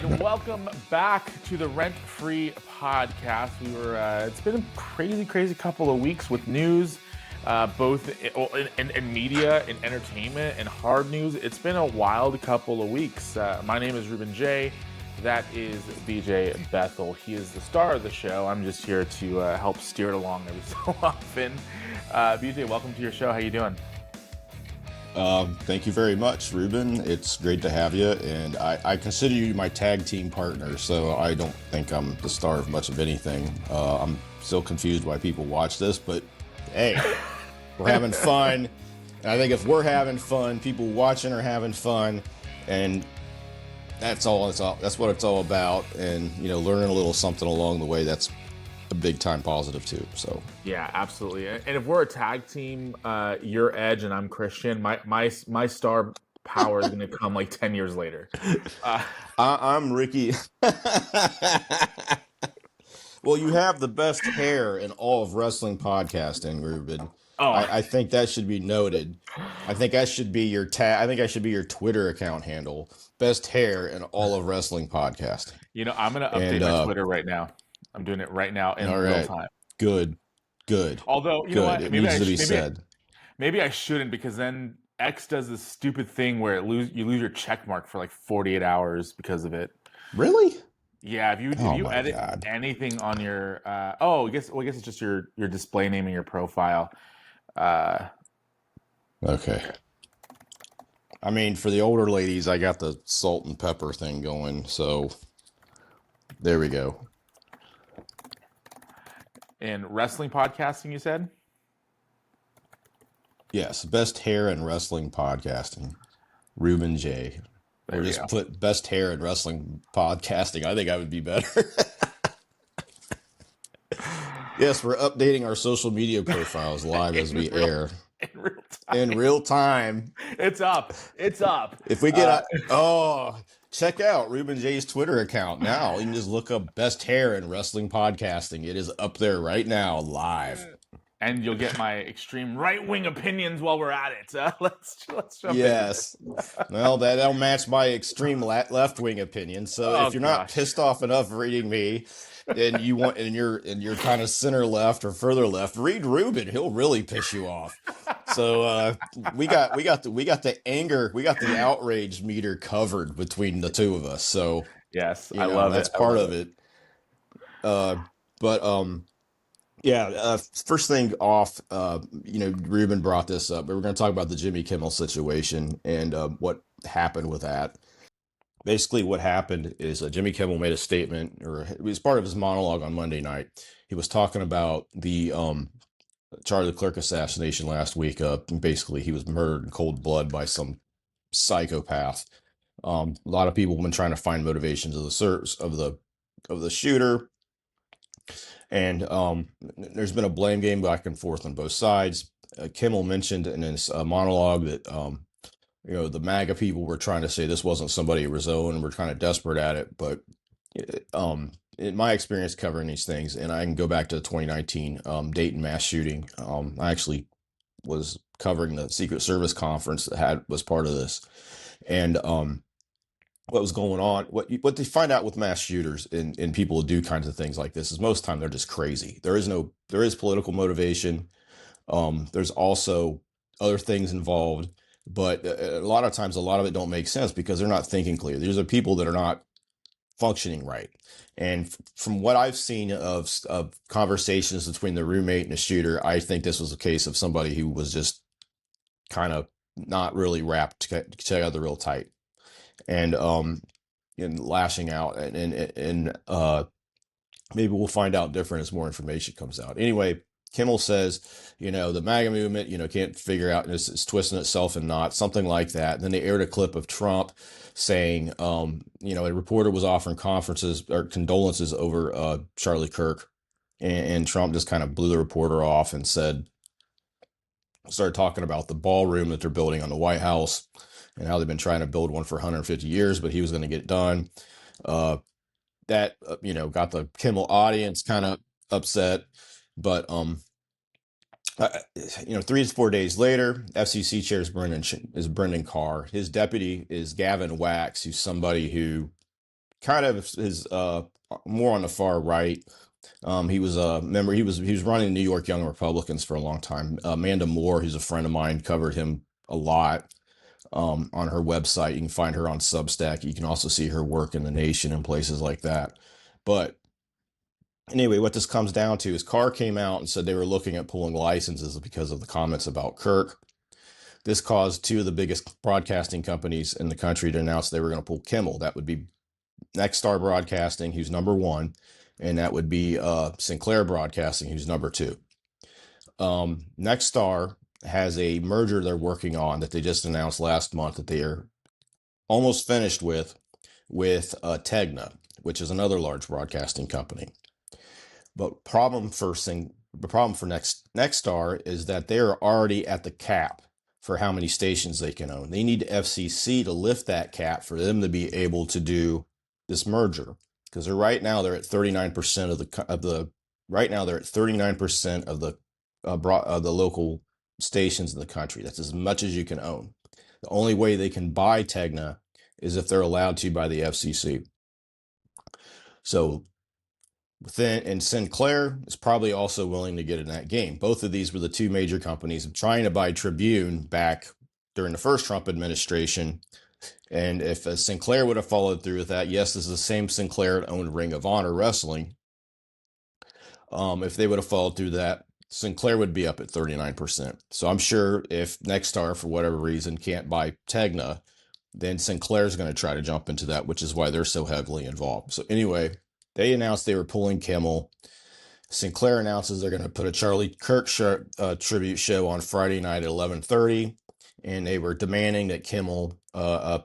right, welcome back to the Rent Free podcast. It's been a crazy couple of weeks with news, both in media, in entertainment, and hard news. It's been a wild couple of weeks. My name is Ruben Jay. That is B.J. Bethel. He is the star of the show. I'm just here to help steer it along every so often. B.J., welcome to your show. How you doing? Thank you very much, Ruben. It's great to have you, and I consider you my tag team partner, so I don't think I'm the star of much of anything. I'm still confused why people watch this, but hey, we're having fun. And I think if we're having fun, people watching are having fun, and that's what it's all about. And learning a little something along the way, that's a big time positive too. So yeah, absolutely. And if we're a tag team, you're Edge and I'm Christian, my star power is going to come like 10 years later. I'm Ricky. Well, you have the best hair in all of wrestling podcasting, Ruben. Oh, I think that should be noted. I think that should be your I think that should be your Twitter account handle. Best hair in all of wrestling podcasting. I'm going to update my Twitter right now. I'm doing it right now in real time. Good. Although, you know what? It needs to be said. Maybe I shouldn't, because then X does this stupid thing where you lose your check mark for like 48 hours because of it. Really? Yeah. If you edit anything on your, I guess it's just your display name and your profile. Okay. I mean, for the older ladies, I got the salt and pepper thing going, so there we go. In wrestling podcasting, you said? Yes, best hair in wrestling podcasting. Ruben J. Or just put best hair in wrestling podcasting. I think I would be better. Yes, we're updating our social media profiles live as we air. In real time. It's up. If we get check out Ruben J's Twitter account now. You can just look up best hair in wrestling podcasting. It is up there right now, live. And you'll get my extreme right-wing opinions while we're at it. Let's jump in. Yes. Well, that'll match my extreme left-wing opinion. So if you're not pissed off enough reading me, and you're kind of center left or further left, read Ruben. He'll really piss you off. So we got the anger, we got the outrage meter covered between the two of us. So yes, I love that's it. part of it. First thing off, Ruben brought this up, but we're going to talk about the Jimmy Kimmel situation and what happened with that. Basically, what happened is Jimmy Kimmel made a statement, or it was part of his monologue on Monday night. He was talking about the Charlie Clerk assassination last week. Basically, he was murdered in cold blood by some psychopath. A lot of people have been trying to find motivations of the shooter, and there's been a blame game back and forth on both sides. Kimmel mentioned in his monologue that the MAGA people were trying to say this wasn't somebody who was owned, and we're kind of desperate at it. But in my experience covering these things, and I can go back to the 2019 Dayton mass shooting. I actually was covering the Secret Service conference that was part of this, and what was going on, what they find out with mass shooters and people who do kinds of things like this is most of the time they're just crazy. There is political motivation. There's also other things involved, but a lot of times, a lot of it don't make sense because they're not thinking clear. These are people that are not functioning right. And from what I've seen of conversations between the roommate and the shooter, I think this was a case of somebody who was just kind of not really wrapped together real tight, and lashing out, and maybe we'll find out different as more information comes out. Anyway, Kimmel says, the MAGA movement, can't figure out, it's twisting itself in knots, something like that. And then they aired a clip of Trump saying, a reporter was offering condolences over Charlie Kirk, and Trump just kind of blew the reporter off and started talking about the ballroom that they're building on the White House and how they've been trying to build one for 150 years, but he was going to get it done. That got the Kimmel audience kind of upset, but 3 to 4 days later, FCC chair is Brendan Carr. His deputy is Gavin Wax, who's somebody who kind of is more on the far right. He was a member. He was running New York Young Republicans for a long time. Amanda Moore, who's a friend of mine, covered him a lot on her website. You can find her on Substack. You can also see her work in The Nation and places like that. But anyway, what this comes down to is Carr came out and said they were looking at pulling licenses because of the comments about Kirk. This caused two of the biggest broadcasting companies in the country to announce they were going to pull Kimmel. That would be Nexstar Broadcasting, who's number one, and that would be Sinclair Broadcasting, who's number two. Nexstar has a merger they're working on that they just announced last month that they are almost finished with Tegna, which is another large broadcasting company. But the problem for Nexstar is that they are already at the cap for how many stations they can own. They need the FCC to lift that cap for them to be able to do this merger, because right now they're at 39% of the right now they're at 39% of the local stations in the country. That's as much as you can own. The only way they can buy Tegna is if they're allowed to by the FCC. So and Sinclair is probably also willing to get in that game. Both of these were the two major companies trying to buy Tribune back during the first Trump administration. And if Sinclair would have followed through with that, yes, this is the same Sinclair that owned Ring of Honor Wrestling. If they would have followed through that, Sinclair would be up at 39%. So I'm sure if Nexstar, for whatever reason, can't buy Tegna, then Sinclair's going to try to jump into that, which is why they're so heavily involved. So anyway, they announced they were pulling Kimmel. Sinclair announces they're going to put a Charlie Kirk tribute show on Friday night at 11:30, and they were demanding that Kimmel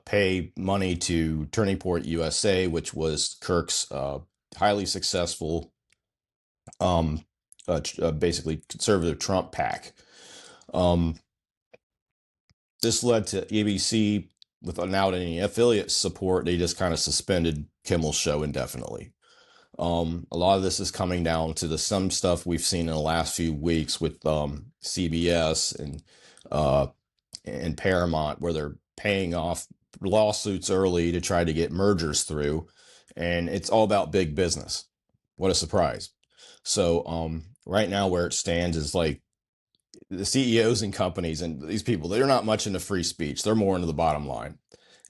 pay money to Turning Point USA, which was Kirk's highly successful, basically conservative Trump PAC. This led to ABC, without any affiliate support, they just kind of suspended Kimmel's show indefinitely. A lot of this is coming down to some stuff we've seen in the last few weeks with CBS and Paramount, where they're paying off lawsuits early to try to get mergers through, and it's all about big business. What a surprise! So right now, where it stands is like the CEOs and companies and these people, they're not much into free speech. They're more into the bottom line.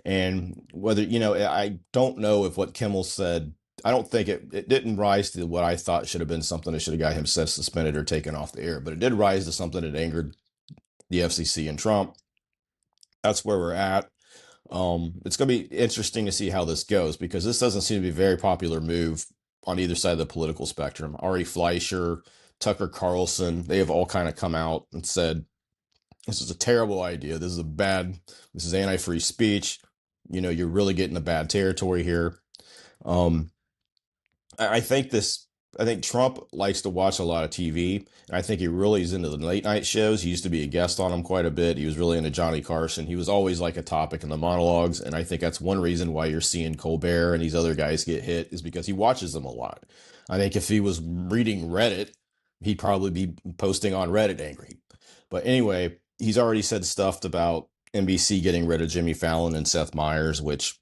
And whether, I don't know if what Kimmel said, I don't think it didn't rise to what I thought should have been something that should have got him suspended or taken off the air, but it did rise to something that angered the FCC and Trump. That's where we're at. It's going to be interesting to see how this goes, because this doesn't seem to be a very popular move on either side of the political spectrum. Ari Fleischer, Tucker Carlson, they have all kind of come out and said, this is a terrible idea. This is anti-free speech. You're really getting a bad territory here. I think Trump likes to watch a lot of TV, and I think he really is into the late night shows. He used to be a guest on them quite a bit. He was really into Johnny Carson. He was always like a topic in the monologues, and I think that's one reason why you're seeing Colbert and these other guys get hit, is because he watches them a lot. I think if he was reading Reddit, he'd probably be posting on Reddit angry. But anyway, he's already said stuff about NBC getting rid of Jimmy Fallon and Seth Meyers, which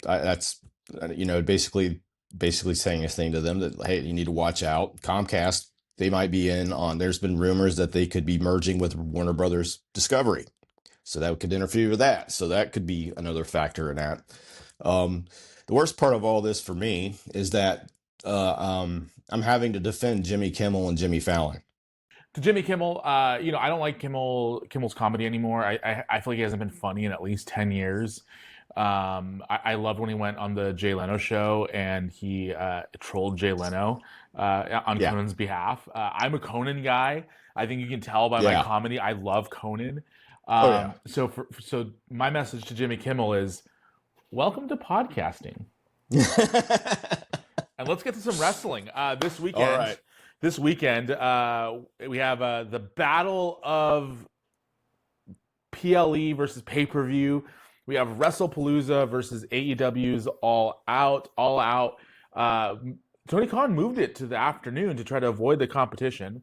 that's basically saying a thing to them that, hey, you need to watch out. Comcast, they might be in on. There's been rumors that they could be merging with Warner Brothers Discovery, so that could interfere with that. So that could be another factor in that. The worst part of all this for me is that I'm having to defend Jimmy Kimmel and Jimmy Fallon. To Jimmy Kimmel, I don't like Kimmel's comedy anymore. I feel like he hasn't been funny in at least 10 years. I loved when he went on the Jay Leno show and he trolled Jay Leno on Conan's behalf. I'm a Conan guy. I think you can tell by my comedy. I love Conan. So my message to Jimmy Kimmel is, welcome to podcasting. And let's get to some wrestling this weekend. All right. This weekend, we have the battle of PLE versus pay-per-view. We have WrestlePalooza versus AEW's All Out. Tony Khan moved it to the afternoon to try to avoid the competition.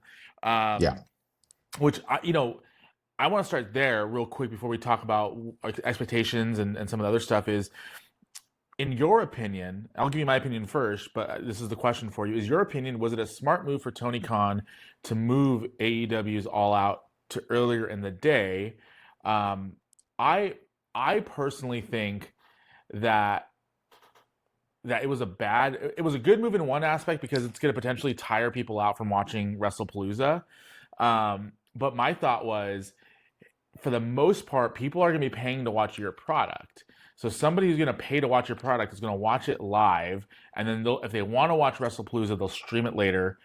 Which, I want to start there real quick before we talk about like, expectations and some of the other stuff. Is in your opinion, I'll give you my opinion first, but this is the question for you. Is your opinion, was it a smart move for Tony Khan to move AEW's All Out to earlier in the day? Um, I I personally think that it was a good move in one aspect because it's going to potentially tire people out from watching WrestlePalooza. But my thought was, for the most part, people are going to be paying to watch your product. So somebody who's going to pay to watch your product is going to watch it live, and then if they want to watch WrestlePalooza, they'll stream it later,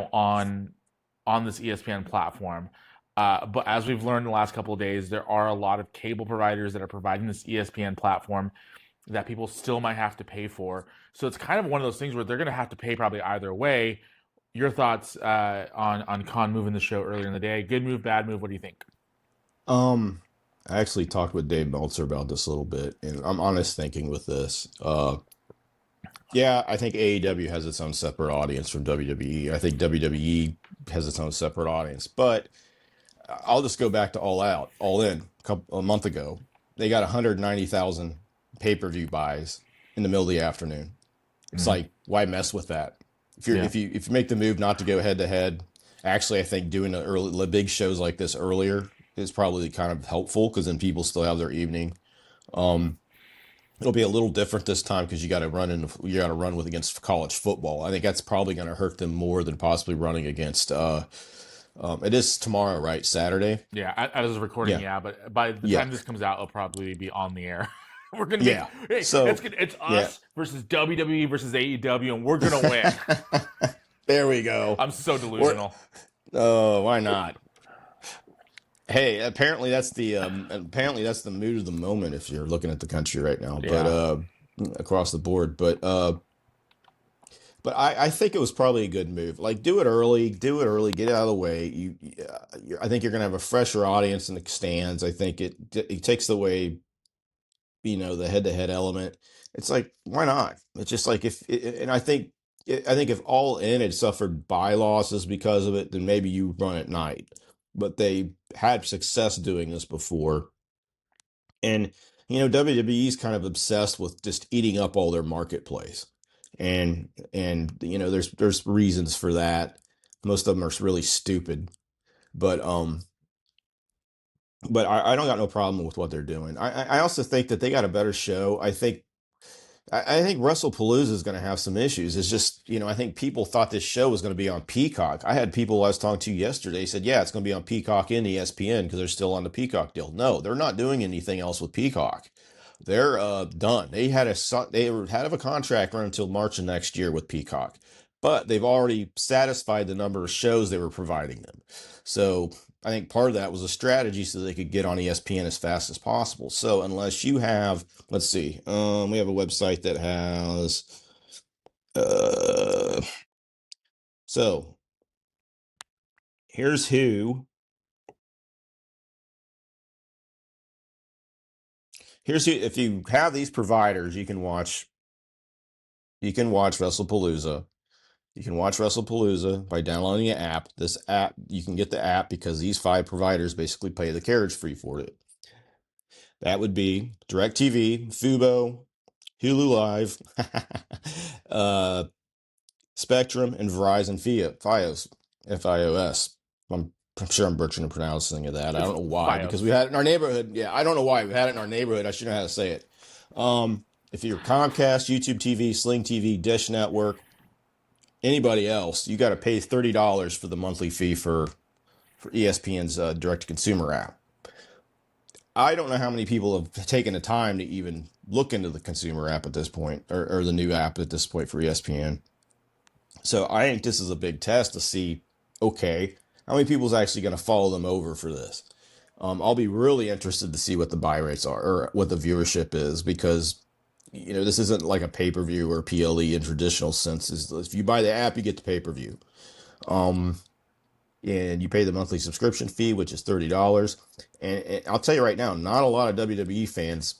on this ESPN platform. But as we've learned in the last couple of days, there are a lot of cable providers that are providing this ESPN platform that people still might have to pay for. So it's kind of one of those things where they're going to have to pay probably either way. Your thoughts on Khan moving the show earlier in the day? Good move, bad move? What do you think? I actually talked with Dave Meltzer about this a little bit, and I'm honest thinking with this. Yeah, I think AEW has its own separate audience from WWE. I think WWE has its own separate audience, but I'll just go back to All Out, All In, a month ago. They got 190,000 pay-per-view buys in the middle of the afternoon. It's Mm-hmm. like, why mess with that? Yeah. If you make the move not to go head to head, actually, I think doing the big shows like this earlier is probably kind of helpful because then people still have their evening. Um, It'll be a little different this time because you got to run with against college football. I think that's probably going to hurt them more than possibly running against. It is tomorrow, right? Saturday. Yeah, as of recording, Yeah, yeah, but by the yeah, time this comes out, it'll probably be on the air. We're gonna be yeah. hey, So it's yeah, us versus WWE versus AEW, and we're gonna win. there we go. I'm so Or delusional. oh, why not? Hey, apparently that's the mood of the moment if you're looking at the country right now, but Yeah, across the board. But I think it was probably a good move. Like do it early, get it out of the way. I think you're gonna have a fresher audience in the stands. I think it takes away the head to head element. It's like why not? It's just like and I think if All In had suffered buy losses because of it, then maybe you run at night. But they had success doing this before, and WWE's kind of obsessed with just eating up all their marketplace, and there's reasons for that. Most of them are really stupid, but I don't got no problem with what they're doing. I also think that they got a better show. I think WrestlePalooza is going to have some issues. It's just, I think people thought this show was going to be on Peacock. I had people I was talking to yesterday said, yeah, it's going to be on Peacock and ESPN because they're still on the Peacock deal. No, they're not doing anything else with Peacock. They're done. They had a contract run until March of next year with Peacock, but they've already satisfied the number of shows they were providing them. So I think part of that was a strategy so they could get on ESPN as fast as possible. So unless you have, let's see, we have a website that has, uh, so here's who, if you have these providers, you can watch WrestlePalooza. You can watch WrestlePalooza by downloading the app. This app, you can get the app because these 5 providers basically pay the carriage fee for it. That would be DirecTV, Fubo, Hulu Live, uh, Spectrum, and Verizon Fios, FIOS. I'm sure I'm butchering the pronouncing of that. I it's don't know why, because we FiOS. had it in our neighborhood. Yeah, I don't know why we had it in our neighborhood. I should know how to say it. If you're Comcast, YouTube TV, Sling TV, Dish Network, anybody else, you got to pay $30 for the monthly fee for ESPN's direct to consumer app. I don't know how many people have taken the time to even look into the consumer app at this point, or the new app at this point for ESPN. So I think this is a big test to see, okay, how many people is actually going to follow them over for this. I'll be really interested to see what the buy rates are or what the viewership is because this isn't like a pay per view or PLE in traditional sense. If you buy the app, you get the pay per view. And you pay the monthly subscription fee, which is $30. And I'll tell you right now, not a lot of WWE fans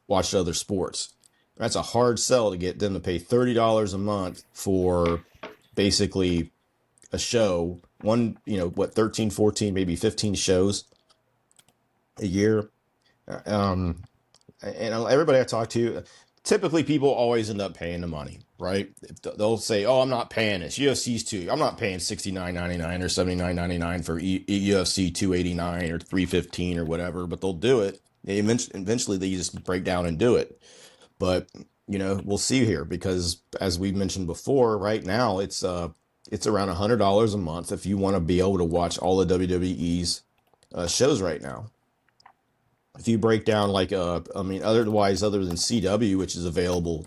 watch other sports. That's a hard sell to get them to pay $30 a month for basically a show. 13, 14, maybe 15 shows. a year. Um, and everybody I talk to, typically people always end up paying the money, right? They'll say, "Oh, I'm not paying this. UFC's too. I'm not paying $69.99 or $79.99 for UFC 289 or 315 or whatever." But they'll do it. Eventually, they just break down and do it. But we'll see here, because as we mentioned before, right now it's around $100 a month if you want to be able to watch all the WWE's shows right now. If you break down otherwise, other than CW, which is available,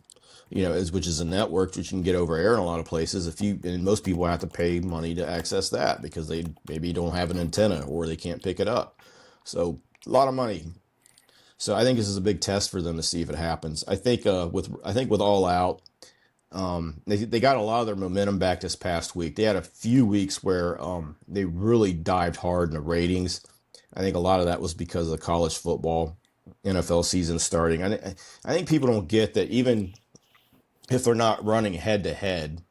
which is a network which you can get over air in a lot of places, and most people have to pay money to access that because they maybe don't have an antenna or they can't pick it up. So a lot of money. So I think this is a big test for them to see if it happens. I think with All Out, they got a lot of their momentum back this past week. They had a few weeks where they really dived hard in the ratings. I think a lot of that was because of the college football NFL season starting. I think people don't get that even if they're not running head to head,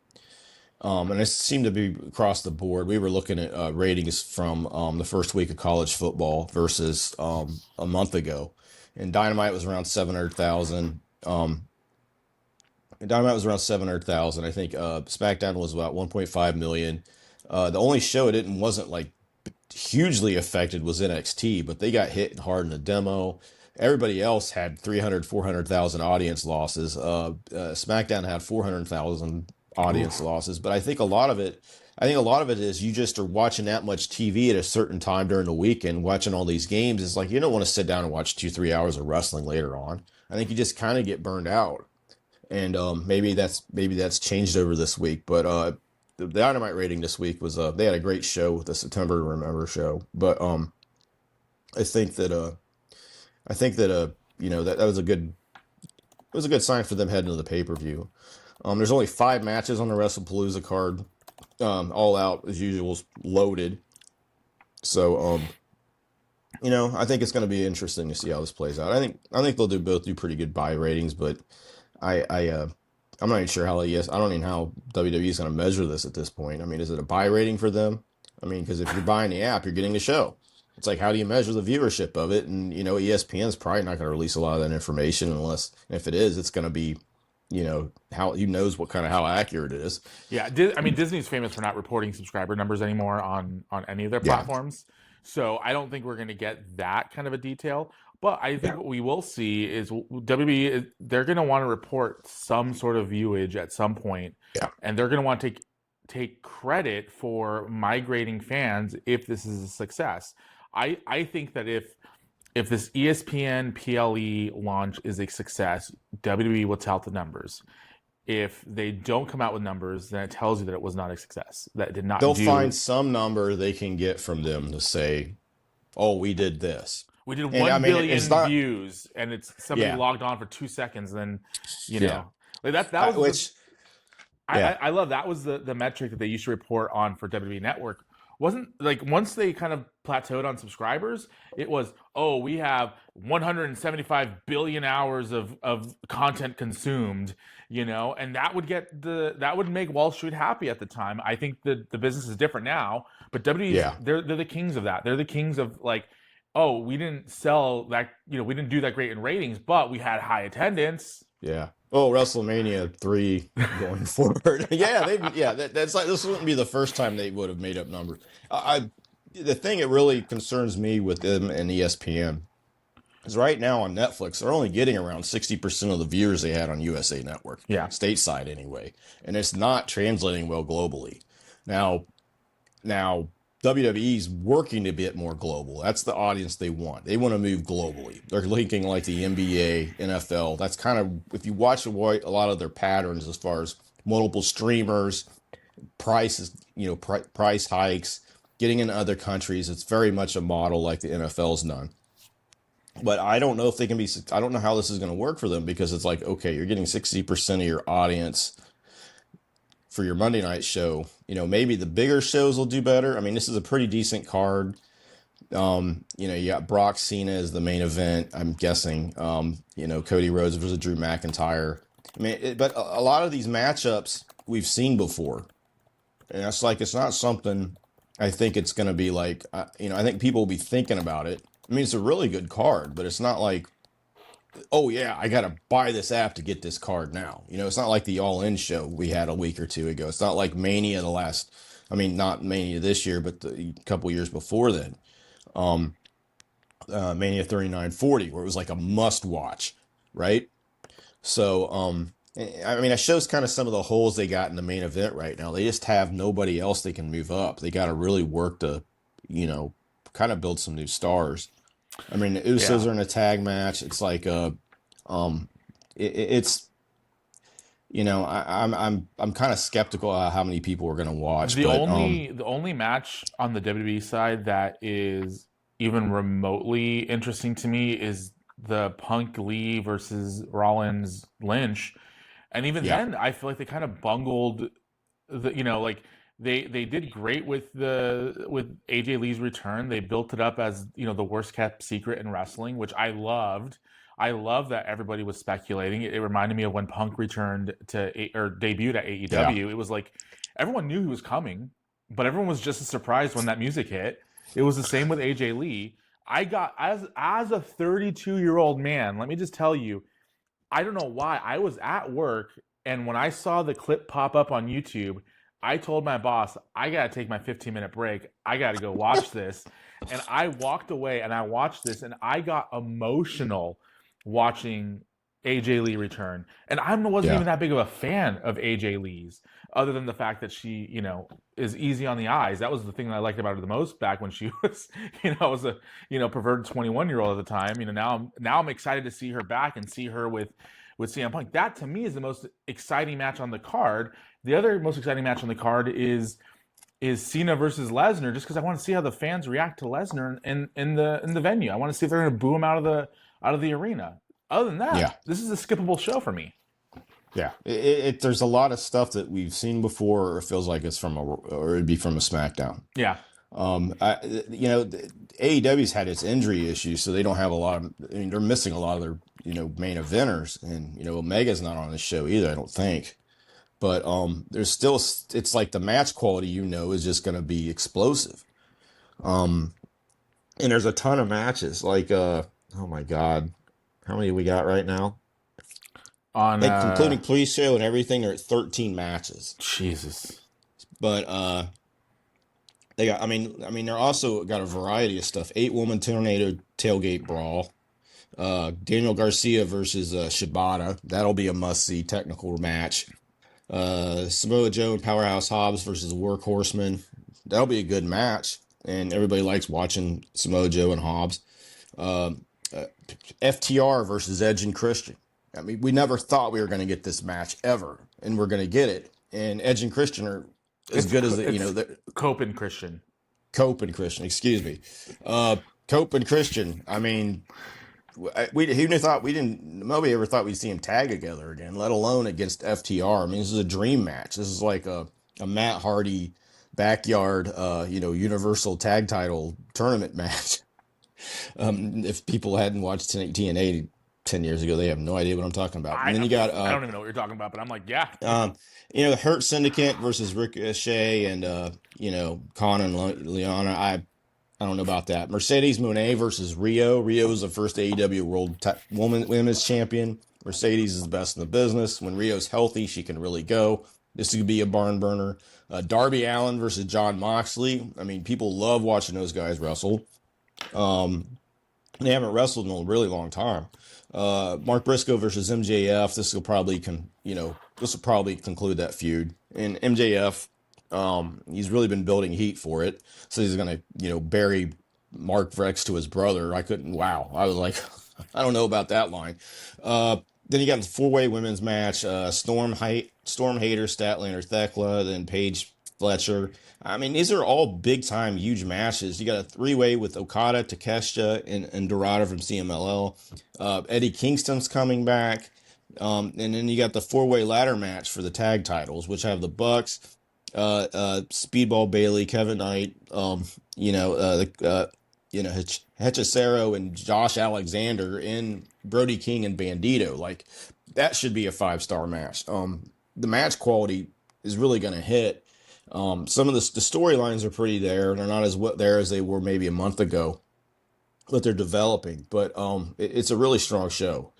and it seemed to be across the board. We were looking at ratings from the first week of college football versus a month ago, and Dynamite was around 700,000. Dynamite was around 700,000. I think SmackDown was about 1.5 million. The only show it wasn't like hugely affected was NXT, but they got hit hard in the demo. Everybody else had 300, 400,000 audience losses. SmackDown had 400,000 audience losses, but I think a lot of it is you just are watching that much TV at a certain time during the weekend, watching all these games. It's like you don't want to sit down and watch 2-3 hours of wrestling later on. I think you just kind of get burned out, and maybe that's changed over this week. But the Dynamite rating this week was they had a great show with the September to Remember show, but I think that that was a good sign for them heading to the pay-per-view. There's only 5 matches on the WrestlePalooza card. All Out as usual is loaded, so I think it's going to be interesting to see how this plays out. I think they'll both do pretty good buy ratings, but I'm not even sure how I don't even know how WWE is going to measure this at this point. I mean, is it a buy rating for them? I mean, because if you're buying the app, you're getting the show. It's like, how do you measure the viewership of it? And ESPN's probably not going to release a lot of that information unless, if it is, it's going to be, how how accurate it is. Yeah, I mean, Disney's famous for not reporting subscriber numbers anymore on any of their platforms. So I don't think we're going to get that kind of a detail. But I think what we will see is WWE, they're going to want to report some sort of viewage at some point, and they're going to want to take credit for migrating fans if this is a success. I think that if this ESPN PLE launch is a success, WWE will tout the numbers. If they don't come out with numbers, then it tells you that it was not a success. That it did not. They'll find some number they can get from them to say, "Oh, we did this. We did 1 billion views, and it's somebody logged on for 2 seconds." Then, like that was I love that was the metric that they used to report on for WWE Network. Wasn't like once they kind of plateaued on subscribers, it was, oh, we have 175 billion hours of content consumed, and that would make Wall Street happy at the time. I think the business is different now, but WWE, they're the kings of that. They're the kings of like, oh, we didn't sell that, we didn't do that great in ratings, but we had high attendance. Yeah. Oh, WrestleMania 3 going forward. That's like, this wouldn't be the first time they would have made up numbers. The thing that really concerns me with them and ESPN is right now on Netflix, they're only getting around 60% of the viewers they had on USA Network. Yeah. Stateside anyway. And it's not translating well globally. Now WWE's working to get more global. That's the audience they want. They want to move globally. They're linking like the NBA, NFL. That's kind of, if you watch a lot of their patterns as far as multiple streamers, prices, price hikes, getting into other countries, it's very much a model like the NFL's done. But I don't know if they can be, I don't know how this is going to work for them, because it's like, okay, you're getting 60% of your audience for your Monday night show. Maybe the bigger shows will do better. I mean, this is a pretty decent card. You got Brock Cena as the main event, I'm guessing. Cody Rhodes versus Drew McIntyre. I mean, but a lot of these matchups we've seen before. And it's like, it's not something I think it's going to be like, I think people will be thinking about it. I mean, it's a really good card, but it's not like, oh yeah, I gotta buy this app to get this card now. You know, it's not like the All In show we had a week or two ago. It's not like Mania I mean, not Mania this year, but the couple years before then. Mania 3940, where it was like a must watch, right? So, I mean, it shows kind of some of the holes they got in the main event right now. They just have nobody else they can move up. They got to really work to, you know, kind of build some new stars. I mean, the Usos Yeah. are in a tag match. It's like, it's, you know, I'm kind of skeptical of how many people are going to watch, The but, only match on the WWE side that is even remotely interesting to me is the Punk Lee versus Rollins Lynch. And even yeah, then, I feel like they kind of bungled like they did great with AJ Lee's return. They built it up as, the worst kept secret in wrestling, which I loved. I love that everybody was speculating. It reminded me of when Punk returned or debuted at yeah, AEW. It was like everyone knew he was coming, but everyone was just as surprised when that music hit. It was the same with AJ Lee. I got as a 32-year-old man, let me just tell you, I don't know why. I was at work, and when I saw the clip pop up on YouTube, I told my boss, I got to take my 15-minute break. I got to go watch this. And I walked away and I watched this, and I got emotional watching AJ Lee return. And I wasn't yeah, even that big of a fan of AJ Lee's, other than the fact that she, is easy on the eyes. That was the thing that I liked about her the most back when she was, was a, perverted 21-year-old at the time. Now I'm excited to see her back and see her with CM Punk. That to me is the most exciting match on the card. The other most exciting match on the card is Cena versus Lesnar, just because I want to see how the fans react to Lesnar in the venue. I want to see if they're going to boo him out of the arena. Other than yeah. that, this is a skippable show for me. Yeah, there's a lot of stuff that we've seen before, or it feels like it's or it'd be from a SmackDown. Yeah, AEW's had its injury issues, so they don't have a lot of. I mean, they're missing a lot of their main eventers, and Omega's not on the show either. I don't think, but there's still it's like the match quality is just going to be explosive. And there's a ton of matches. Like oh my god, how many we got right now? on Like including pre-show and everything, they're at 13 matches. Jesus. But they got. They're also got a variety of stuff. 8-woman tornado tailgate brawl. Daniel Garcia versus Shibata. That'll be a must-see technical match. Samoa Joe and Powerhouse Hobbs versus Workhorsemen. That'll be a good match, and everybody likes watching Samoa Joe and Hobbs. FTR versus Edge and Christian. I mean, we never thought we were going to get this match ever, and we're going to get it. And Edge and Christian are as good as Cope and Christian. Cope and Christian. Excuse me, Cope and Christian. I mean, nobody ever thought we'd see them tag together again, let alone against FTR. I mean, this is a dream match. This is like a Matt Hardy backyard, Universal Tag Title tournament match. If people hadn't watched TNA 10 years ago, they have no idea what I'm talking about. And then you got I don't even know what you're talking about, but I'm like, yeah. The Hurt Syndicate versus Ricochet and Khan and Liana. I don't know about that. Mercedes Moné versus Rio. Rio is the first AEW Women's Champion. Mercedes is the best in the business. When Rio's healthy, she can really go. This could be a barn burner. Darby Allin versus John Moxley. I mean, people love watching those guys wrestle. They haven't wrestled in a really long time. Mark Briscoe versus MJF. This will probably conclude that feud. And MJF, he's really been building heat for it. So he's gonna, bury Mark Vrex to his brother. I was like, I don't know about that line. Then you got the 4-way women's match. Storm Hayter, Statlander Thekla, then Paige Fletcher. I mean, these are all big-time, huge matches. You got a 3-way with Okada, Takeshita, and Dorada from CMLL. Eddie Kingston's coming back. And then you got the 4-way ladder match for the tag titles, which have the Bucks, Speedball Bailey, Kevin Knight, Hechicero and Josh Alexander, and Brody King and Bandito. Like, that should be a 5-star match. The match quality is really going to hit. Some of the storylines are pretty there. They're not as there as they were maybe a month ago. what they're developing. But it's a really strong show.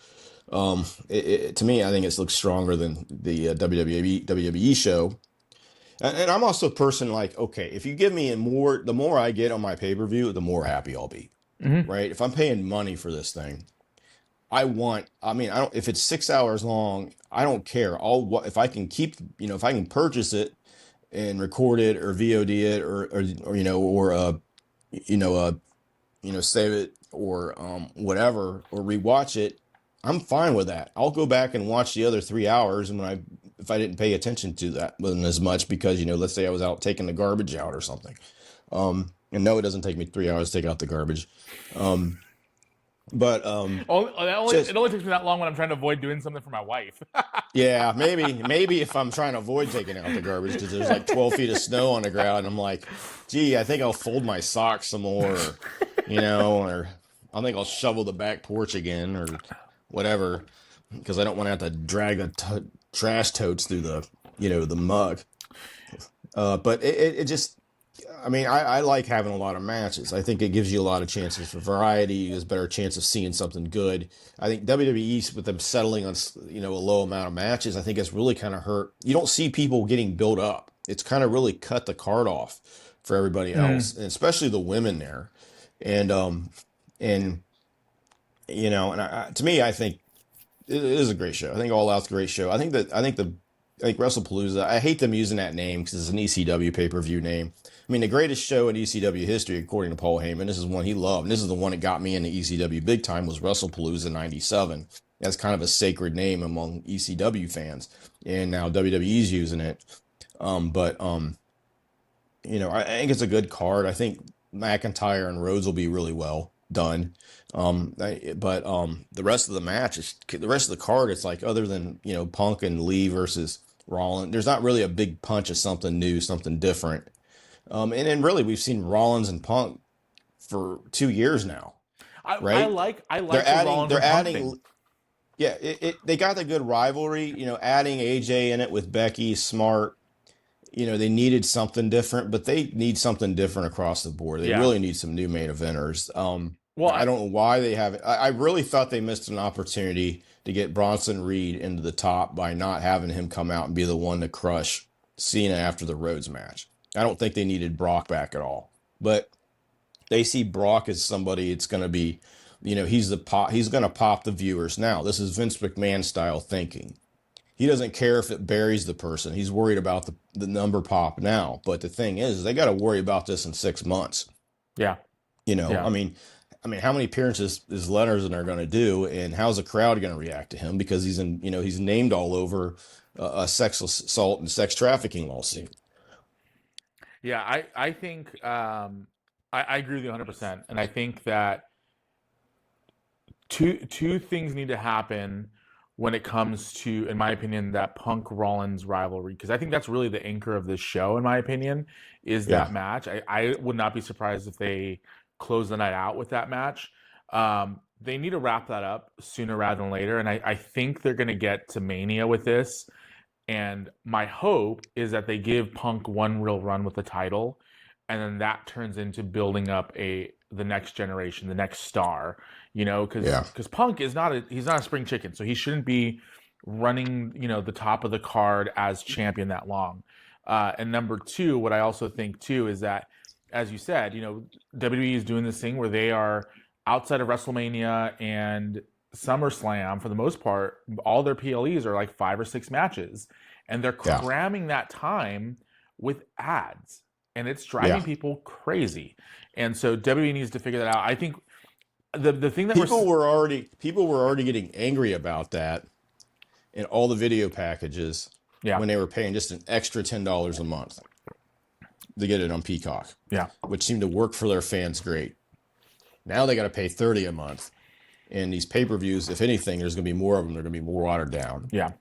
To me, I think it looks stronger than the WWE show. And I'm also a person like, okay, if you give me the more I get on my pay-per-view, the more happy I'll be, Mm-hmm. right? If I'm paying money for this thing, I don't, if it's 6 hours long, I don't care. If I can if I can purchase it and record it or VOD it you know, uh, save it or whatever, or rewatch it, I'm fine with that. I'll go back and watch the other 3 hours, and if I didn't pay attention to that wasn't as much because let's say I was out taking the garbage out or something. And no, it doesn't take me 3 hours to take out the garbage. But It just only takes me that long when I'm trying to avoid doing something for my wife. yeah, maybe if I'm trying to avoid taking out the garbage because there's like 12 feet of snow on the ground, and I'm like, gee, I think I'll fold my socks some more, or I think I'll shovel the back porch again, or whatever, because I don't want to have to drag trash totes through the mug. But it just, I like having a lot of matches. I think it gives you a lot of chances for variety. There's a better chance of seeing something good. I think WWE, with them settling on a low amount of matches, I think it's really kind of hurt. You don't see people getting built up. It's kind of really cut the card off for everybody else, and especially the women there. And to me, I think it is a great show. I think All Out's a great show. I think WrestlePalooza, I hate them using that name because it's an ECW pay-per-view name. I mean, the greatest show in ECW history, according to Paul Heyman, this is one he loved, and this is the one that got me into ECW big time, was WrestlePalooza '97. That's kind of a sacred name among ECW fans, and now WWE's using it. I think it's a good card. I think McIntyre and Rhodes will be really well done. The rest of the match the rest of the card. It's like, other than Punk and Lee versus Rollins, there's not really a big punch of something new, something different. And then really we've seen Rollins and Punk for 2 years now, right? I like They're the adding Rollins they're and Punk adding thing. yeah, they got the good rivalry, adding AJ in it with Becky, smart. They needed something different, but they need something different across the board. They Yeah. really need some new main eventers. Well, I don't know why they haven't. I really thought they missed an opportunity to get Bronson Reed into the top by not having him come out and be the one to crush Cena after the Rhodes match. I don't think they needed Brock back at all, but they see Brock as somebody. It's going to be, he's going to pop the viewers. Now, this is Vince McMahon style thinking. He doesn't care if it buries the person. He's worried about the number pop now. But the thing is, they got to worry about this in 6 months. yeah. Yeah. I mean, how many appearances is Leonard are going to do, and how's the crowd going to react to him because he's named all over a sex assault and sex trafficking lawsuit. Yeah, I think I agree with you 100%, and I think that two things need to happen when it comes to, in my opinion, that Punk Rollins rivalry, because I think that's really the anchor of this show, in my opinion, is that match. I would not be surprised if they close the night out with that match. They need to wrap that up sooner rather than later, and I think they're going to get to Mania with this. And my hope is that they give Punk one real run with the title, and then that turns into building up the next generation, the next star. Because Punk is he's not a spring chicken, so he shouldn't be running the top of the card as champion that long. And number two, what I also think too is that, as you said, WWE is doing this thing where they are outside of WrestleMania and SummerSlam, for the most part, all their PLEs are like 5 or 6 matches, and they're cramming that time with ads, and it's driving people crazy. And so WWE needs to figure that out. I think the thing that people were already getting angry about that in all the video packages when they were paying just an extra $10 a month to get it on Peacock, which seemed to work for their fans great. Now they got to pay $30 a month. And these pay-per-views, if anything, there's going to be more of them. They're going to be more watered down. Yeah.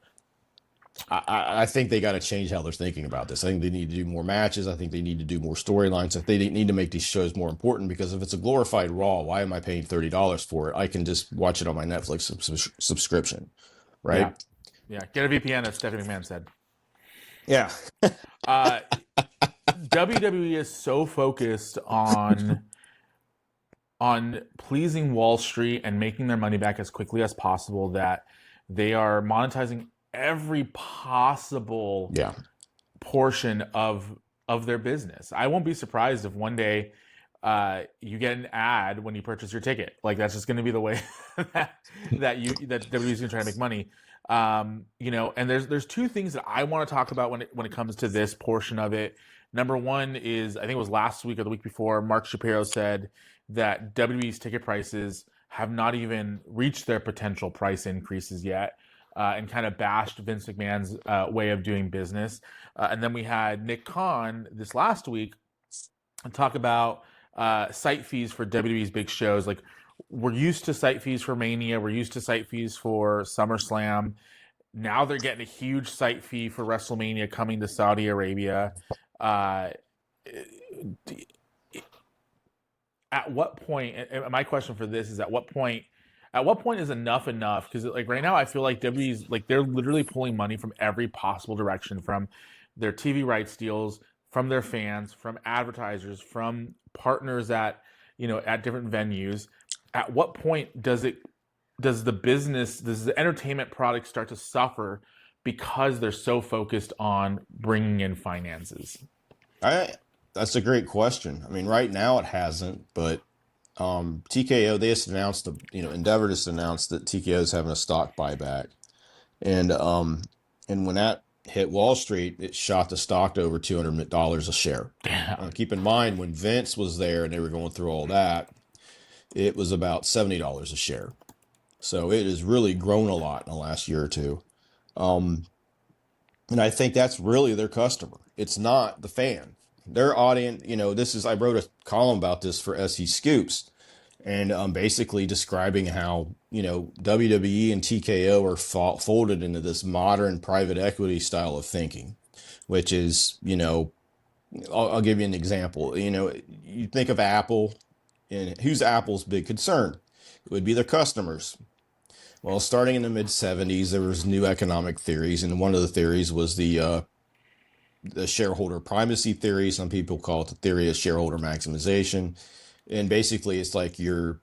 I think they got to change how they're thinking about this. I think they need to do more matches. I think they need to do more storylines. They need to make these shows more important, because if it's a glorified Raw, why am I paying $30 for it? I can just watch it on my Netflix subscription, right? Yeah. Get a VPN, as Stephanie McMahon said. Yeah. WWE is so focused on on pleasing Wall Street and making their money back as quickly as possible, that they are monetizing every possible Yeah. portion of their business. I won't be surprised if one day you get an ad when you purchase your ticket. Like that's just going to be the way that WWE is going to try to make money. And there's two things that I want to talk about when it comes to this portion of it. Number one is, I think it was last week or the week before, Mark Shapiro said that WWE's ticket prices have not even reached their potential price increases yet. And kind of bashed Vince McMahon's way of doing business. And then we had Nick Khan this last week talk about site fees for WWE's big shows. Like, we're used to site fees for Mania, we're used to site fees for SummerSlam. Now they're getting a huge site fee for WrestleMania coming to Saudi Arabia. Uh, at what point? And my question for this is, at what point is enough enough? Because like right now, I feel like WWE's like they're literally pulling money from every possible direction, from their TV rights deals, from their fans, from advertisers, from partners at different venues. At what point does the entertainment product start to suffer because they're so focused on bringing in finances? That's a great question. I mean, right now it hasn't, but TKO, they just announced, Endeavor just announced that TKO is having a stock buyback. And when that hit Wall Street, it shot the stock to over $200 a share. Keep in mind, when Vince was there and they were going through all that, it was about $70 a share. So it has really grown a lot in the last year or two. And I think that's really their customer. It's not the fan. Their audience, I wrote a column about this for SE Scoops, and basically describing how, WWE and TKO are folded into this modern private equity style of thinking, which is, I'll give you an example. You think of Apple, and who's Apple's big concern? It would be their customers. Well, starting in the mid 70s, there was new economic theories, and one of the theories was the shareholder primacy theory. Some people call it the theory of shareholder maximization. And basically, it's like your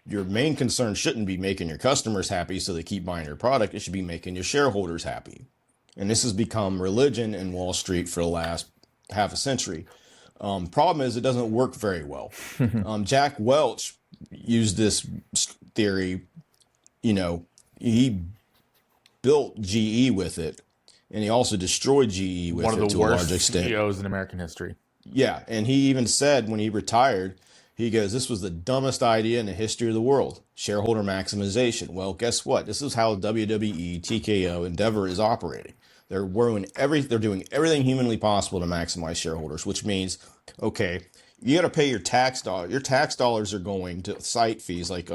main concern shouldn't be making your customers happy so they keep buying your product. It should be making your shareholders happy. And this has become religion in Wall Street for the last half a century. Problem is, it doesn't work very well. Jack Welch used this theory. He built GE with it, and he also destroyed GE with it to a large extent. One of the worst CEOs in American history. Yeah, and he even said when he retired, he goes, "This was the dumbest idea in the history of the world, shareholder maximization." Well, guess what? This is how WWE, TKO, Endeavor is operating. They're doing everything humanly possible to maximize shareholders, which means, okay, you got to pay your tax dollars. Your tax dollars are going to site fees. Like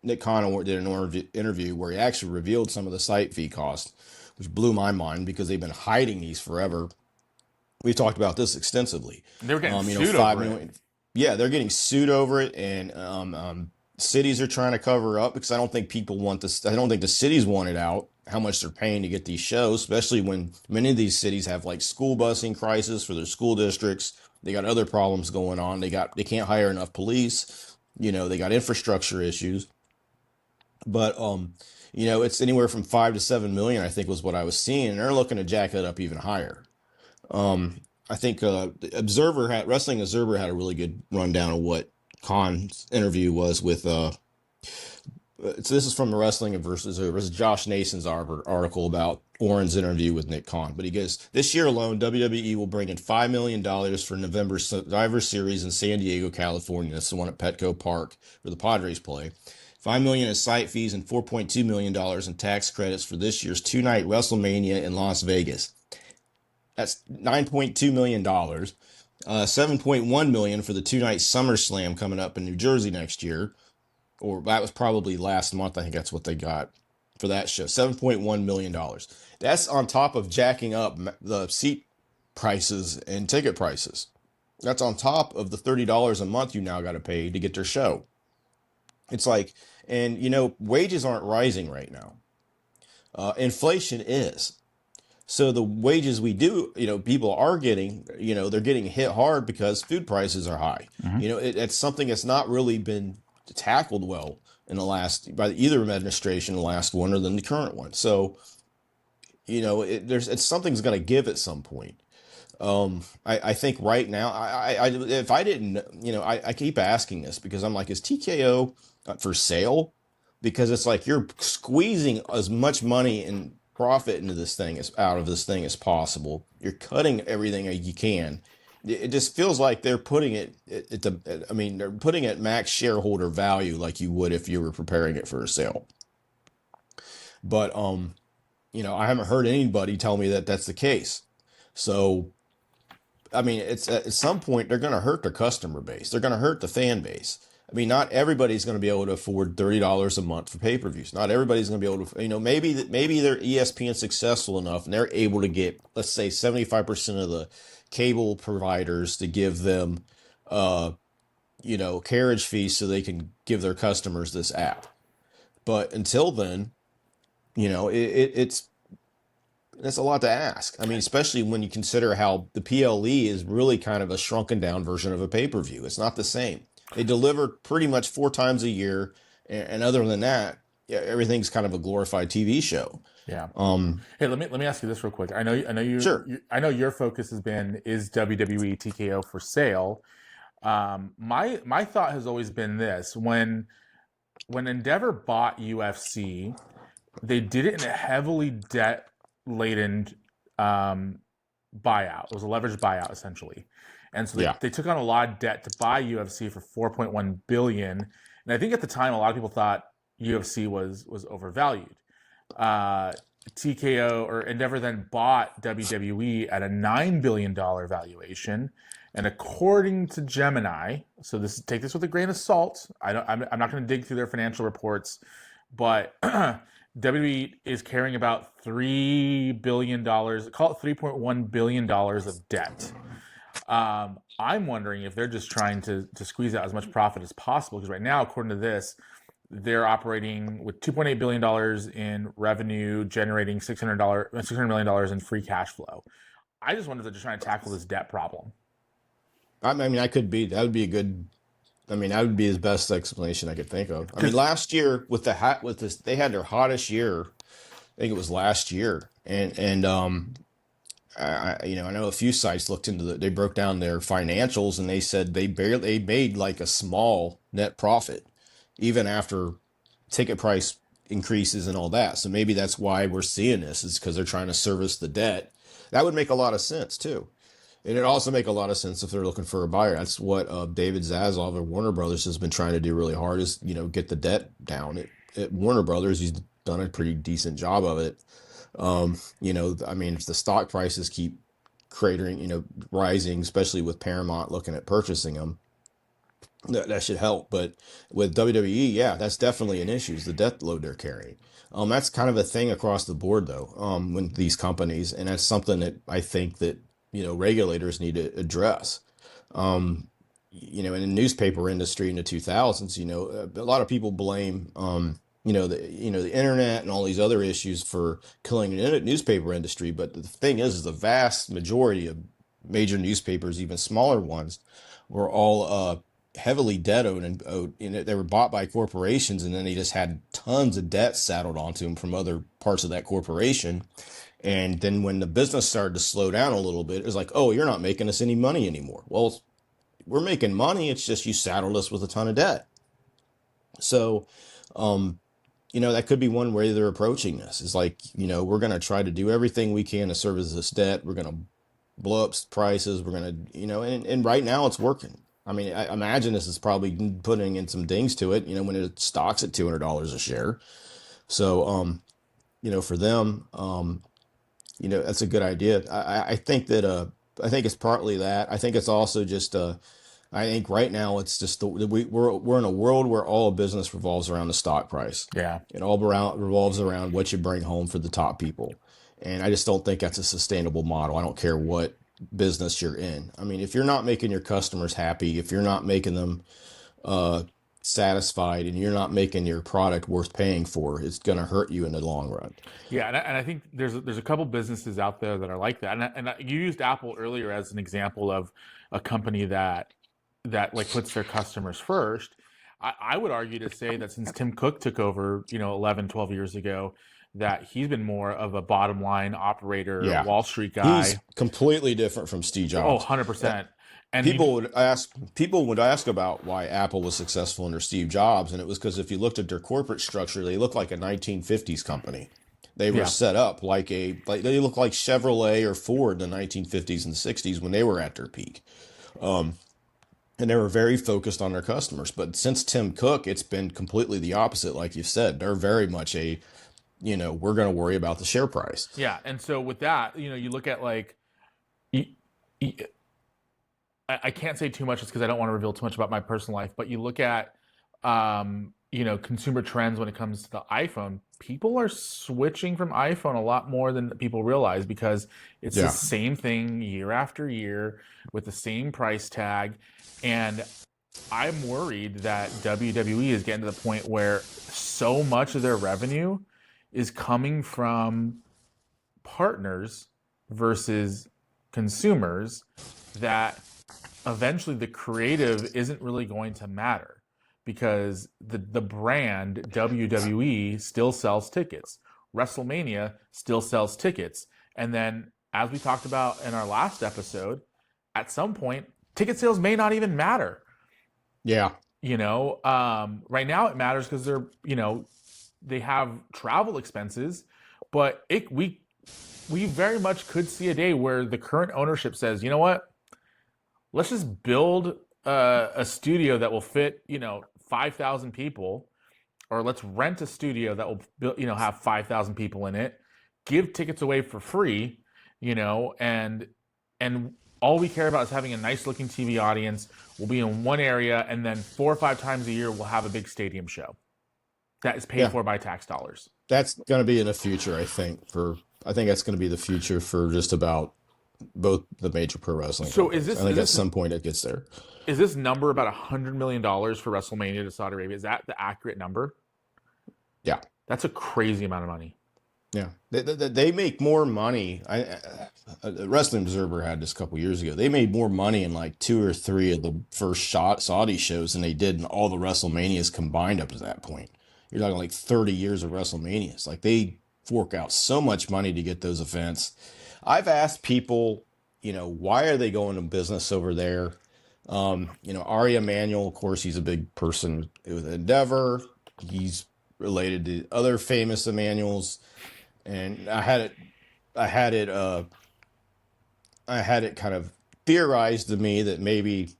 Nick Khan did an interview where he actually revealed some of the site fee costs, which blew my mind because they've been hiding these forever. We've talked about this extensively. They were getting sued over it. Yeah, they're getting sued over it, and cities are trying to cover up because I don't think people want this. I don't think the cities want it out, how much they're paying to get these shows, especially when many of these cities have like school busing crisis for their school districts. They got other problems going on. They can't hire enough police. They got infrastructure issues. But it's anywhere from 5 to 7 million, I think, was what I was seeing, and they're looking to jack it up even higher. I think Wrestling Observer had a really good rundown of what Khan's interview was with. So this is from the Wrestling Observer. This is Josh Nason's article about Oren's interview with Nick Khan. But he goes, this year alone, WWE will bring in $5 million for November's Survivor Series in San Diego, California. That's the one at Petco Park where the Padres play. $5 million in site fees and $4.2 million in tax credits for this year's two-night WrestleMania in Las Vegas. That's $9.2 million. $7.1 million for the two-night SummerSlam coming up in New Jersey next year. Or that was probably last month. I think that's what they got for that show. $7.1 million. That's on top of jacking up the seat prices and ticket prices. That's on top of the $30 a month you now got to pay to get their show. It's like, and wages aren't rising right now. Inflation is. So the wages we do, people are getting, they're getting hit hard because food prices are high. Mhm. It's something that's not really been tackled well in the last by either administration, the last one or then the current one. So it's something's going to give at some point. I think right now, if I didn't, I keep asking this because I'm like, is TKO for sale? Because it's like you're squeezing as much money and profit into this thing as out of this thing as possible. You're cutting everything you can. It just feels like they're putting it at I mean, they're putting it max shareholder value like you would if you were preparing it for a sale. But I haven't heard anybody tell me that that's the case. So I mean, it's at some point they're going to hurt their customer base. They're going to hurt the fan base. I mean, not everybody's going to be able to afford $30 a month for pay-per-views. Not everybody's going to be able to, maybe they're ESPN successful enough and they're able to get, let's say, 75% of the cable providers to give them, carriage fees so they can give their customers this app. But until then, it's that's a lot to ask. I mean, especially when you consider how the PLE is really kind of a shrunken down version of a pay-per-view. It's not the same. They deliver pretty much 4 times a year, and other than that, yeah, everything's kind of a glorified TV show. Yeah. Hey, let me ask you this real quick. Sure. I know your focus has been, is WWE TKO for sale? My thought has always been this: when Endeavor bought UFC, they did it in a heavily debt laden buyout. It was a leveraged buyout essentially, and so Yeah. they took on a lot of debt to buy UFC for 4.1 billion. And I think at the time a lot of people thought UFC was overvalued. Uh, TKO or Endeavor then bought WWE at a $9 billion valuation. And according to Gemini, so take this with a grain of salt. I'm not going to dig through their financial reports, but WWE is carrying about $3 billion, call it $3.1 billion of debt. I'm wondering if they're just trying to squeeze out as much profit as possible, because right now, according to this, they're operating with $2.8 billion in revenue, generating $600 million in free cash flow. I just wonder if they're just trying to tackle this debt problem. I mean, that would be a good. I mean, that would be his best explanation I could think of. I mean, last year with this, they had their hottest year. I think it was last year, and I know a few sites looked into they broke down their financials and they said they made like a small net profit, even after ticket price increases and all that. So maybe that's why we're seeing this, is because they're trying to service the debt. That would make a lot of sense too. And it also make a lot of sense if they're looking for a buyer. That's what David Zaslav at Warner Brothers has been trying to do really hard, is, get the debt down. At Warner Brothers, he's done a pretty decent job of it. I mean, if the stock prices keep cratering, rising, especially with Paramount looking at purchasing them, that should help. But with WWE, yeah, that's definitely an issue, is the debt load they're carrying. That's kind of a thing across the board, though, with these companies. And that's something that I think that, regulators need to address. In the newspaper industry in the 2000s, a lot of people blame, the internet and all these other issues for killing the newspaper industry. But the thing is the vast majority of major newspapers, even smaller ones, were all heavily debt owed, and they were bought by corporations, and then they just had tons of debt saddled onto them from other parts of that corporation. And then when the business started to slow down a little bit, it was like, oh, you're not making us any money anymore. Well, we're making money. It's just you saddled us with a ton of debt. So, that could be one way they're approaching this. Is like, we're going to try to do everything we can to service this debt. We're going to blow up prices. We're going to, and right now it's working. I mean, I imagine this is probably putting in some dings to it, when it stocks at $200 a share. So, for them, that's a good idea. I think that, I think it's partly that. I think it's also just, I think right now it's just we're in a world where all business revolves around the stock price. Yeah. It all revolves around what you bring home for the top people. And I just don't think that's a sustainable model. I don't care what business you're in. I mean, if you're not making your customers happy, if you're not making them, satisfied and you're not making your product worth paying for, it's going to hurt you in the long run. Yeah, and I think there's a couple businesses out there that are like that, you used Apple earlier as an example of a company that like puts their customers first. I would argue to say that since Tim Cook took over, 11, 12 years ago, that he's been more of a bottom line operator, Yeah. Wall Street He's guy. completely different from Steve Oh, Jobs. 100%. And People would ask about why Apple was successful under Steve Jobs, and it was because if you looked at their corporate structure, they looked like a 1950s company. They were yeah, set up like they look like Chevrolet or Ford in the 1950s and 60s when they were at their peak. And they were very focused on their customers. But since Tim Cook, it's been completely the opposite. Like you said, they're very much we're going to worry about the share price. yeah. And so with that, you look at like, y- y- I can't say too much just because I don't want to reveal too much about my personal life, but you look at, consumer trends when it comes to the iPhone. People are switching from iPhone a lot more than people realize because it's the Yeah. same thing year after year with the same price tag. And I'm worried that WWE is getting to the point where so much of their revenue is coming from partners versus consumers that eventually the creative isn't really going to matter because the brand WWE still sells tickets. WrestleMania still sells tickets. And then as we talked about in our last episode, at some point ticket sales may not even matter. Yeah. Right now it matters because they have travel expenses, but we very much could see a day where the current ownership says, you know what, let's just build a studio that will fit 5,000 people, or let's rent a studio that will have 5,000 people in it, give tickets away for free, and all we care about is having a nice looking TV audience. We'll be in one area, and then 4 or 5 times a year we'll have a big stadium show that is paid Yeah. for by tax dollars. That's going to be in the future, I think. I think that's going to be the future for just about both the major pro wrestling So companies. I think at some point it gets there. is this number about $100 million for WrestleMania to Saudi Arabia? Is that the accurate number? Yeah. That's a crazy amount of money. Yeah. They make more money. Wrestling Observer had this a couple years ago. They made more money in like 2 or 3 of the first shot Saudi shows than they did in all the WrestleManias combined up to that point. You're talking like 30 years of WrestleManias. Like they fork out so much money to get those events. I've asked people, why are they going to business over there? Ari Emanuel, of course, he's a big person with Endeavor. He's related to other famous Emanuels. And I had it kind of theorized to me that maybe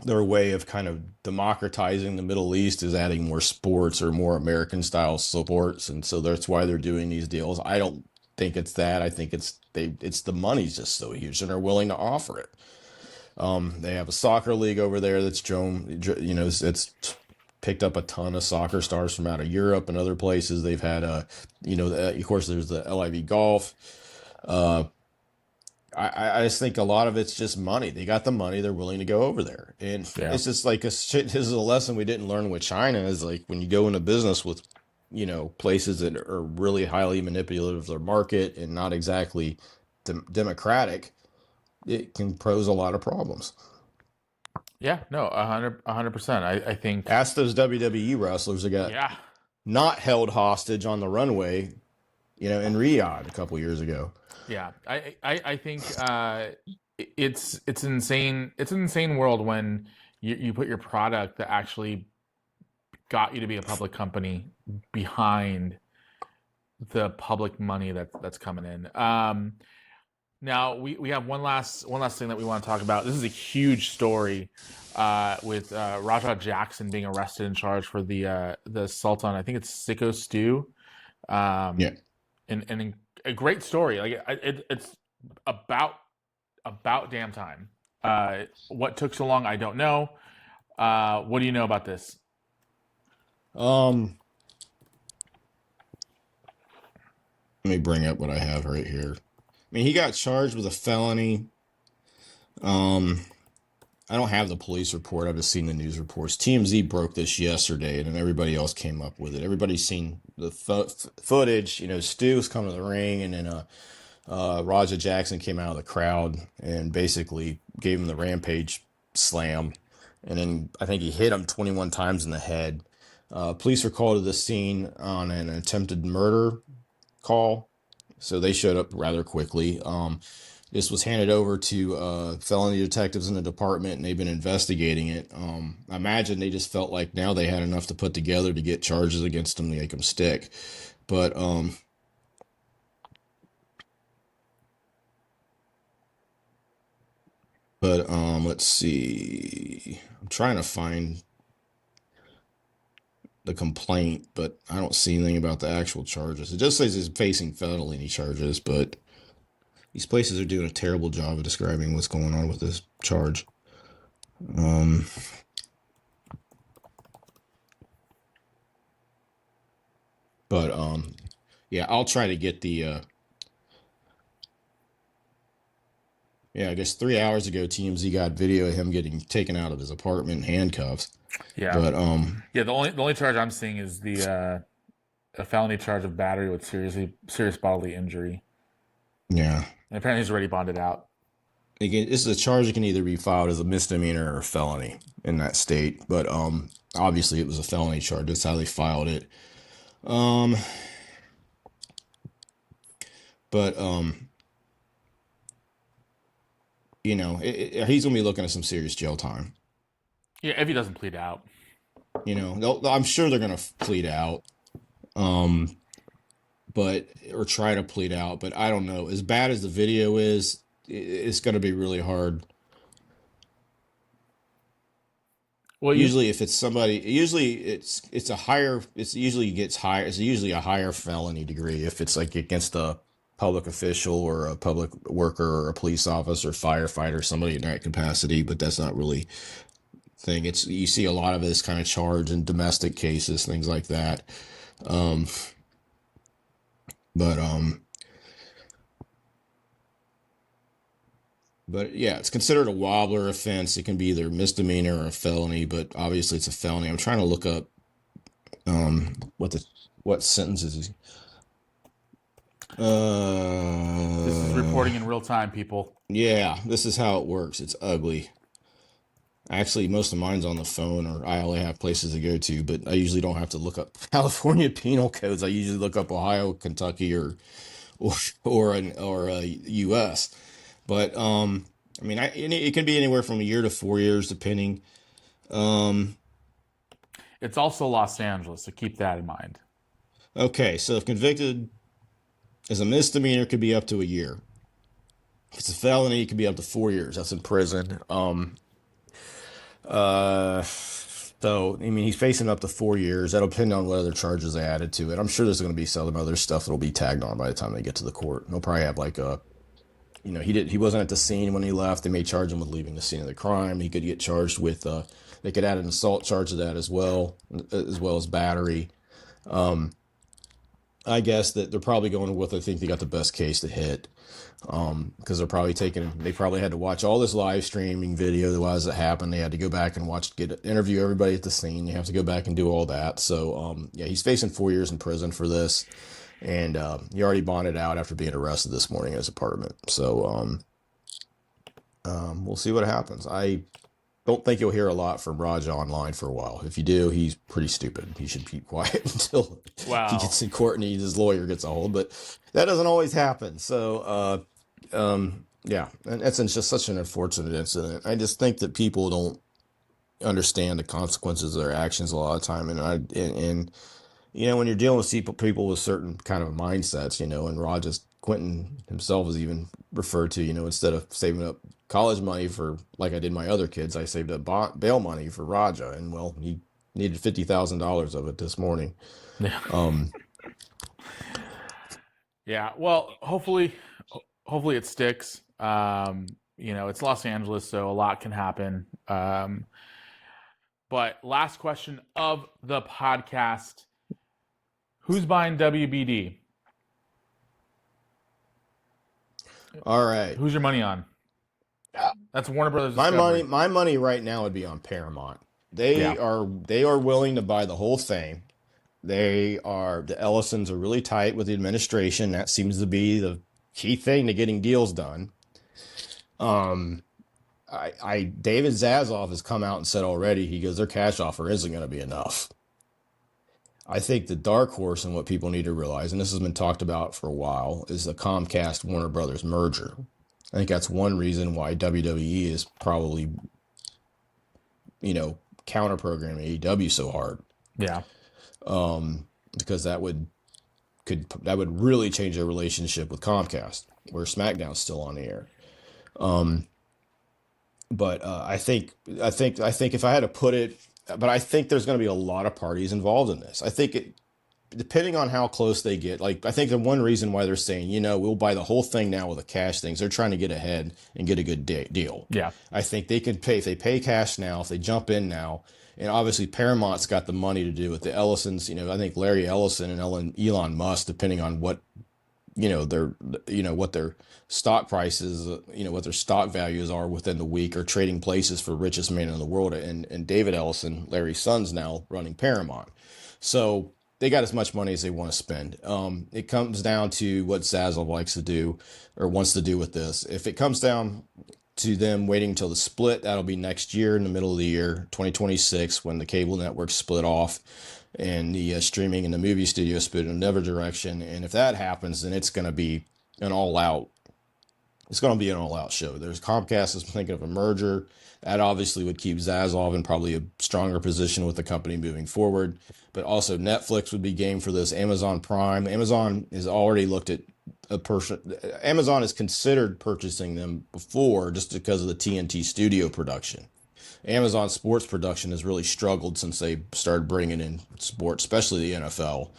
their way of kind of democratizing the Middle East is adding more sports or more American style sports, and so that's why they're doing these deals. I don't think it's that. I think it's the money's just so huge, and they're willing to offer it. They have a soccer league over there that's it's picked up a ton of soccer stars from out of Europe and other places. They've had of course there's the LIV golf. I just think a lot of it's just money. They got the money. They're willing to go over there. And It's just like this is a lesson we didn't learn with China is like when you go into business with, places that are really highly manipulative of their market and not exactly democratic, it can pose a lot of problems. Yeah, no, 100%. I think. Ask those WWE wrestlers that got not held hostage on the runway, in Riyadh a couple years ago. Yeah, I think it's insane. It's an insane world when you put your product that actually got you to be a public company behind the public money that's coming in. Now we have one last thing that we want to talk about. This is a huge story with Rajah Jackson being arrested and charged for the assault on, I think it's Sicko Stew. Yeah. And a great story. Like it's about damn time. What took so long, I don't know. What do you know about this? Let me bring up what I have right here. I mean, he got charged with a felony. I don't have the police report. I've just seen the news reports. TMZ broke this yesterday, and then everybody else came up with it. Everybody's seen the footage. Stu was coming to the ring, and then Rajah Jackson came out of the crowd and basically gave him the rampage slam. And then I think he hit him 21 times in the head. Police were called to the scene on an attempted murder call, so they showed up rather quickly. This was handed over to felony detectives in the department, and they've been investigating it. I imagine they just felt like now they had enough to put together to get charges against him to make him stick. But let's see. I'm trying to find the complaint, but I don't see anything about the actual charges. It just says he's facing felony charges, but these places are doing a terrible job of describing what's going on with this charge. Yeah, I'll try to get the I guess 3 hours ago TMZ got video of him getting taken out of his apartment in handcuffs. Yeah. But yeah, the only charge I'm seeing is a felony charge of battery with serious bodily injury. Yeah. And apparently he's already bonded out. Again, this is a charge that can either be filed as a misdemeanor or a felony in that state. But obviously it was a felony charge. That's how they filed it. He's gonna be looking at some serious jail time. Yeah, if he doesn't plead out. I'm sure they're gonna plead out. Or try to plead out, but I don't know. As bad as the video is, it's going to be really hard. Well, usually if it's somebody, it's a higher. It's usually gets higher. It's usually a higher felony degree if it's like against a public official or a public worker or a police officer, firefighter, somebody in that capacity. But that's not really thing. You see a lot of this kind of charge in domestic cases, things like that. But yeah, it's considered a wobbler offense. It can be either misdemeanor or a felony, but obviously it's a felony. I'm trying to look up what sentences is. This is reporting in real time, people. Yeah, this is how it works. It's ugly. Actually, most of mine's on the phone, or I only have places to go to, but I usually don't have to look up California penal codes. I usually look up Ohio, Kentucky, or U.S. But it can be anywhere from a year to 4 years, depending. It's also Los Angeles, so keep that in mind. Okay, so if convicted as a misdemeanor, it could be up to a year. If it's a felony, it could be up to 4 years. That's in prison. So, he's facing up to 4 years. That'll depend on what other charges they added to it. I'm sure there's going to be some other stuff that'll be tagged on by the time they get to the court. They'll probably have like he wasn't at the scene when he left. They may charge him with leaving the scene of the crime. He could get charged with, they could add an assault charge to that as well as battery. I guess that they're probably going with, I think they got the best case to hit. Because they probably had to watch all this live streaming video. Otherwise it happened. They had to go back and interview everybody at the scene. They have to go back and do all that. So, he's facing 4 years in prison for this. And he already bonded out after being arrested this morning in his apartment. So we'll see what happens. I don't think you'll hear a lot from Rajah online for a while. If you do, he's pretty stupid. He should keep quiet until he gets in court and his lawyer gets a hold. But that doesn't always happen. So, yeah, and it's just such an unfortunate incident. I just think that people don't understand the consequences of their actions a lot of the time. And when you're dealing with people with certain kind of mindsets, and Quentin himself is even referred to, instead of saving up college money for, like I did my other kids, I saved up bail money for Rajah, and well, he needed $50,000 of it this morning. Yeah. Yeah. Well, hopefully it sticks. It's Los Angeles, so a lot can happen. But last question of the podcast. Who's buying WBD? All right. Who's your money on? That's Warner Brothers My Discovery. money right now would be on Paramount. Yeah. They are willing to buy the whole thing. The Ellisons are really tight with the administration. That seems to be the key thing to getting deals done. David Zaslav has come out and said already, he goes, their cash offer isn't going to be enough. I think the dark horse and what people need to realize, and this has been talked about for a while, is the Comcast Warner Brothers merger. I think that's one reason why WWE is probably, counter programming AEW so hard. Yeah. Because that would really change their relationship with Comcast, where SmackDown's still on the air. But I think if I had to put it, but I think there's going to be a lot of parties involved in this. I think depending on how close they get, like I think the one reason why they're saying, we'll buy the whole thing now with the cash things, they're trying to get ahead and get a good deal. Yeah. I think they can pay, if they pay cash now, if they jump in now, and obviously Paramount's got the money to do it. The Ellisons, I think Larry Ellison and Elon Musk, depending on what, what their stock prices, what their stock values are within the week, are trading places for richest man in the world. And David Ellison, Larry's son's now running Paramount. So they got as much money as they want to spend. It comes down to what Zaslav likes to do or wants to do with this. If it comes down to them waiting until the split, that'll be next year in the middle of the year, 2026, when the cable networks split off and the streaming and the movie studio split in another direction. And if that happens, then it's going to be an all-out show. There's Comcast is thinking of a merger. That obviously would keep Zaslav in probably a stronger position with the company moving forward. But also Netflix would be game for this. Amazon Prime. Amazon has already looked at Amazon has considered purchasing them before just because of the TNT studio production. Amazon sports production has really struggled since they started bringing in sports, especially the NFL.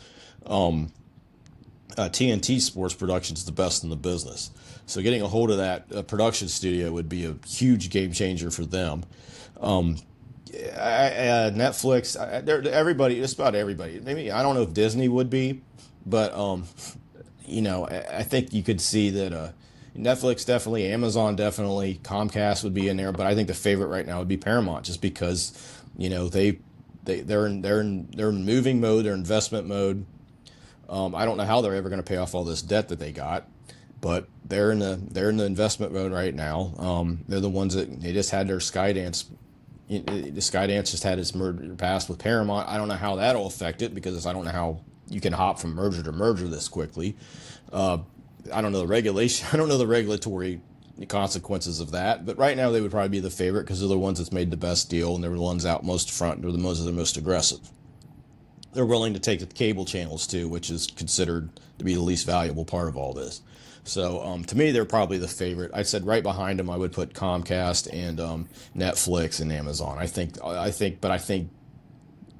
TNT sports production is the best in the business. So getting a hold of that production studio would be a huge game changer for them. Netflix, everybody, just about everybody. Maybe, I don't know if Disney would be, but I think you could see that Netflix definitely, Amazon definitely, Comcast would be in there, but I think the favorite right now would be Paramount, just because they're in moving mode, they're investment mode. I don't know how they're ever going to pay off all this debt that they got, but they're in the investment mode right now. They're the ones that they just had their Skydance. The Skydance just had its merger passed with Paramount. I don't know how that'll affect it, because I don't know how you can hop from merger to merger this quickly. I don't know the regulation. I don't know the regulatory consequences of that. But right now they would probably be the favorite because they're the ones that's made the best deal, and they're the ones out most front. They're the most aggressive. They're willing to take the cable channels too, which is considered to be the least valuable part of all this. So to me, they're probably the favorite. I said right behind them, I would put Comcast and Netflix and Amazon. I think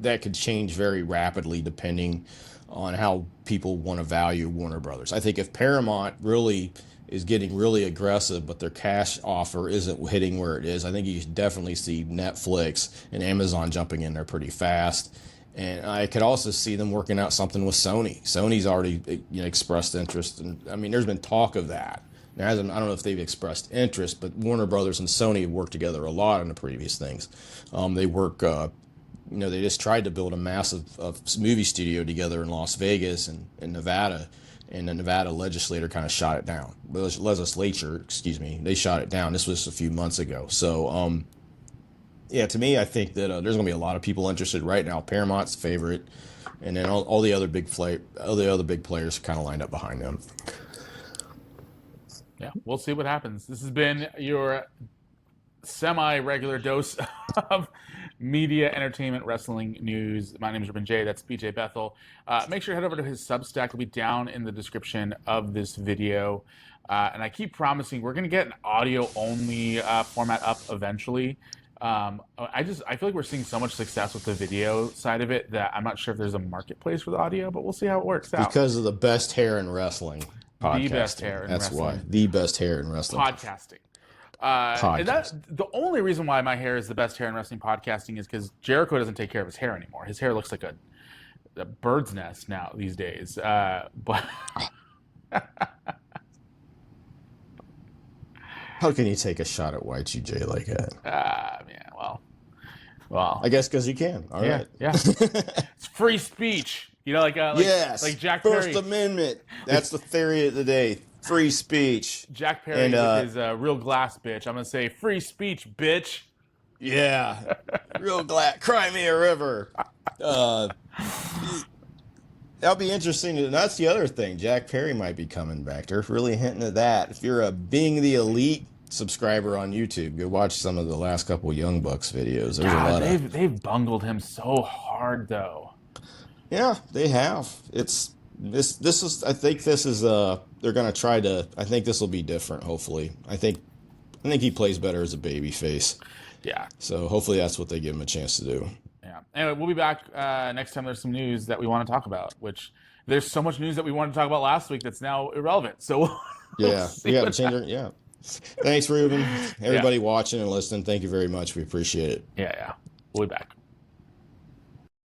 that could change very rapidly depending on how people want to value Warner Brothers. I think if Paramount really is getting really aggressive, but their cash offer isn't hitting where it is, I think you definitely see Netflix and Amazon jumping in there pretty fast. And I could also see them working out something with Sony. Sony's already expressed interest, and I mean, there's been talk of that. Now, I don't know if they've expressed interest, but Warner Brothers and Sony have worked together a lot on the previous things. They work. They just tried to build a massive movie studio together in Las Vegas and in Nevada, and the Nevada legislature kind of shot it down. They shot it down. This was a few months ago. So, to me, I think that there's going to be a lot of people interested right now. Paramount's favorite, and then all the other big players kind of lined up behind them. Yeah, we'll see what happens. This has been your semi-regular dose of media, entertainment, wrestling news. My name is Ruben Jay. That's B.J. Bethel. Make sure to head over to his Substack. It'll be down in the description of this video. And I keep promising we're going to get an audio-only format up eventually. I feel like we're seeing so much success with the video side of it that I'm not sure if there's a marketplace for the audio, but we'll see how it works out. Because of the best hair in wrestling. The best hair in That's wrestling. why. The best hair in wrestling. Podcasting. And the only reason why my hair is the best hair in wrestling podcasting is because Jericho doesn't take care of his hair anymore. His hair looks like a bird's nest now these days. But How can you take a shot at Y2J like that? Man, well, I guess because you can. All yeah, right. yeah. It's free speech. Yes. Like Jack First Perry, Amendment. like That's the theory of the day. Free speech. Jack And Perry with his real glass bitch. I'm gonna say free speech, bitch. yeah, real glad. Cry me a river. Uh, That'll be interesting. And that's the other thing. Jack Perry might be coming back. They're really hinting at that. If you're a Being the Elite subscriber on YouTube, go watch some of the last couple Young Bucks videos. There's a God, lot of. they've bungled him so hard though. Yeah, they have. It's this is. I think this is. They're gonna try to. I think this will be different. Hopefully, I think he plays better as a baby face. Yeah. So hopefully that's what they give him a chance to do. Yeah. Anyway, we'll be back next time there's some news that we want to talk about, which there's so much news that we wanted to talk about last week that's now irrelevant. So we'll Yeah, we got to change happens. our. Yeah. Thanks, Ruben. Everybody watching and listening, thank you very much. We appreciate it. Yeah. We'll be back.